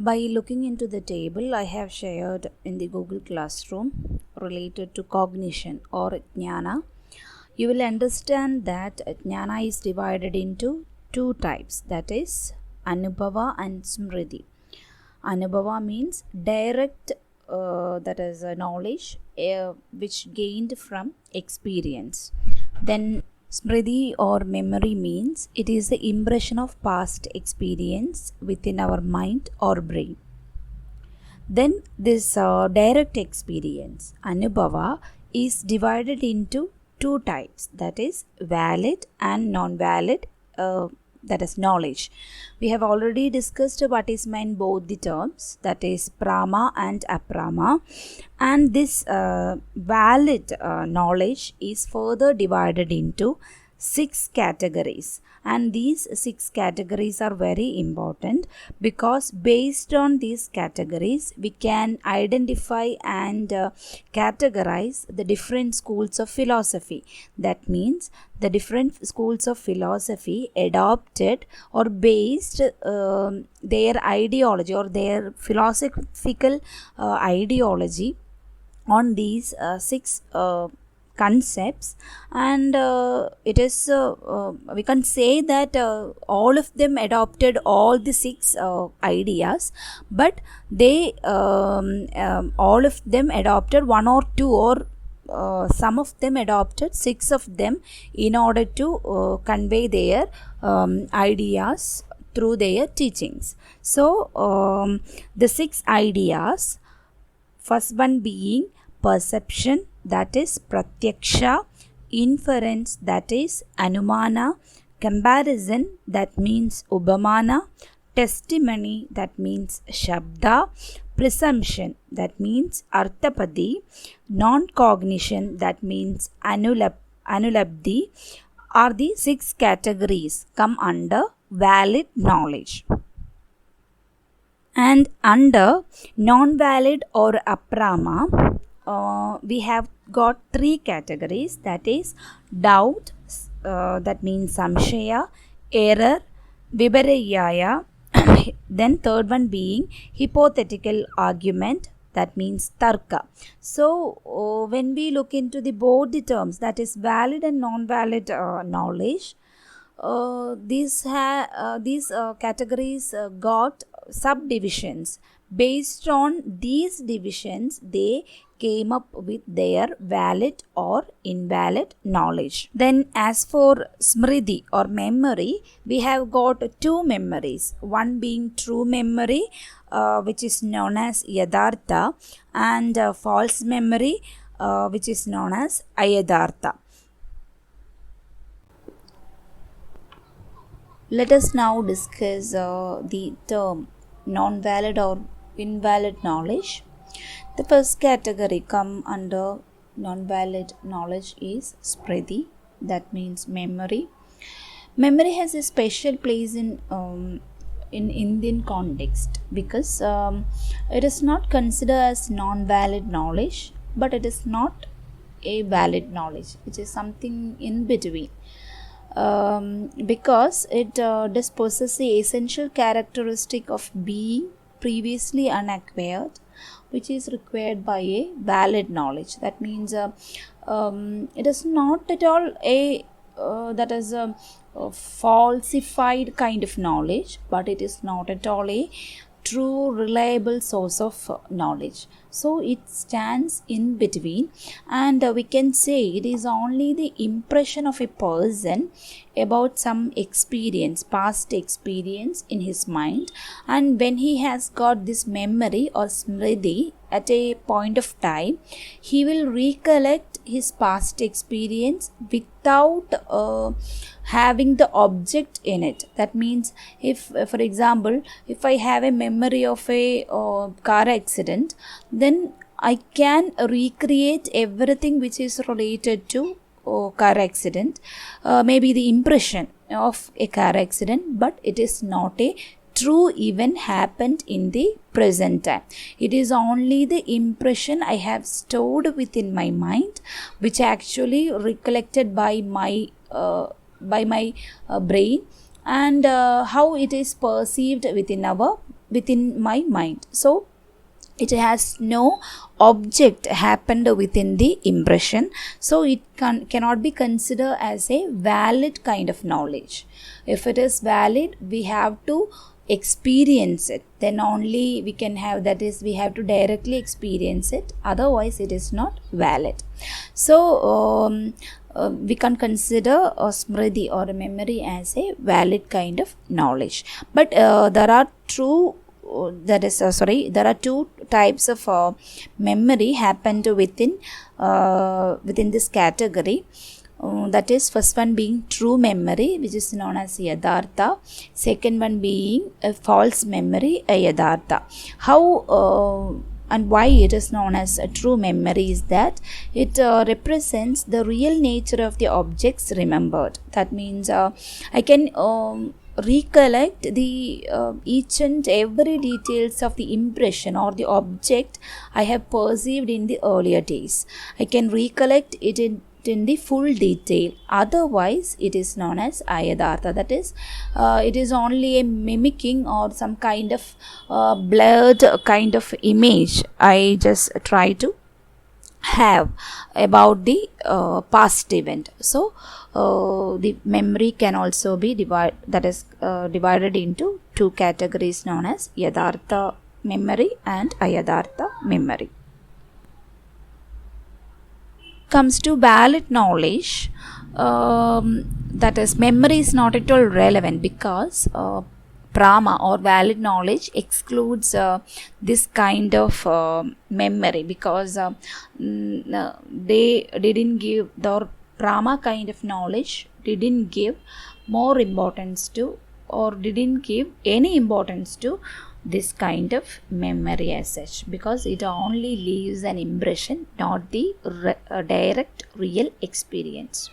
By looking into the table I have shared in the Google Classroom related to cognition or jnana, you will understand that jnana is divided into two types, that is anubhava and smriti. Anubhava means direct that is knowledge which gained from experience. Then smriti or memory means it is the impression of past experience within our mind or brain. Then this direct experience, anubhava, is divided into two types, that is valid and non-valid, that is knowledge. We have already discussed what is meant both the terms, that is prama and aprama, and this valid knowledge is further divided into 6 categories, and these 6 categories are very important because based on these categories we can identify and categorize the different schools of philosophy. That means the different schools of philosophy adopted or based their ideology or their philosophical ideology on these 6 concepts, and it is we can say that all of them adopted all the 6 ideas, but they all of them adopted one or two, or some of them adopted 6 of them in order to convey their ideas through their teachings. So the 6 ideas, first one being perception, that is pratyaksha; inference, that is anumana; comparison, that means upamana; testimony, that means shabda; presumption, that means arthapadi; non-cognition, that means anulabdhi, are the 6 categories come under valid knowledge. And under non-valid or aprama, we have got 3 categories, that is doubt, that means samshaya; error, vipariyaya; then third one being hypothetical argument, that means tarka. So when we look into the both the terms, that is valid and non-valid knowledge, these categories got subdivisions. Based on these divisions they came up with their valid or invalid knowledge. Then as for smriti or memory, we have got 2 memories, one being true memory, which is known as yadartha, and false memory, which is known as ayadartha. Let us now discuss the term non-valid or invalid knowledge. The first category come under non-valid knowledge is smriti, that means memory. Memory has a special place in Indian context because it is not considered as non-valid knowledge, but it is not a valid knowledge, which is something in between. Because it does possess the essential characteristic of being previously unacquired, which is required by a valid knowledge. That means it is not at all a that is a falsified kind of knowledge, but it is not at all a true reliable source of knowledge. So it stands in between, and we can say it is only the impression of a person about some experience, past experience in his mind, and when he has got this memory or smriti at a point of time, he will recollect his past experience without having the object in it. That means if for example if I have a memory of a car accident, then I can recreate everything which is related to car accident, maybe the impression of a car accident, but it is not a true event happened in the present time. It is only the impression I have stored within my mind, which actually recollected by my brain, and how it is perceived within our within my mind. So it has no object happened within the impression, so it cannot be considered as a valid kind of knowledge. If it is valid, we have to experience it, then only we can have, that is, we have to directly experience it, otherwise it is not valid. So we can consider a smriti or a memory as a valid kind of knowledge. But there are two types of memory happened within this category. That is, first one being true memory, which is known as yadartha. Second one being a false memory, a yadartha. How and why it is known as a true memory is that it represents the real nature of the objects remembered. That means I can recollect the each and every details of the impression or the object I have perceived in the earlier days. I can recollect it in the full detail, otherwise it is known as ayadartha. That is, it is only a mimicking or some kind of blurred kind of image I just try to have about the past event. So the memory can also be divided into two categories known as yadartha memory and ayadartha memory. Comes to valid knowledge, that is, memory is not at all relevant because prama or valid knowledge excludes this kind of memory, because they didn't give, the prama kind of knowledge didn't give more importance to, or didn't give any importance to this kind of memory as such, because it only leaves an impression, not the direct real experience.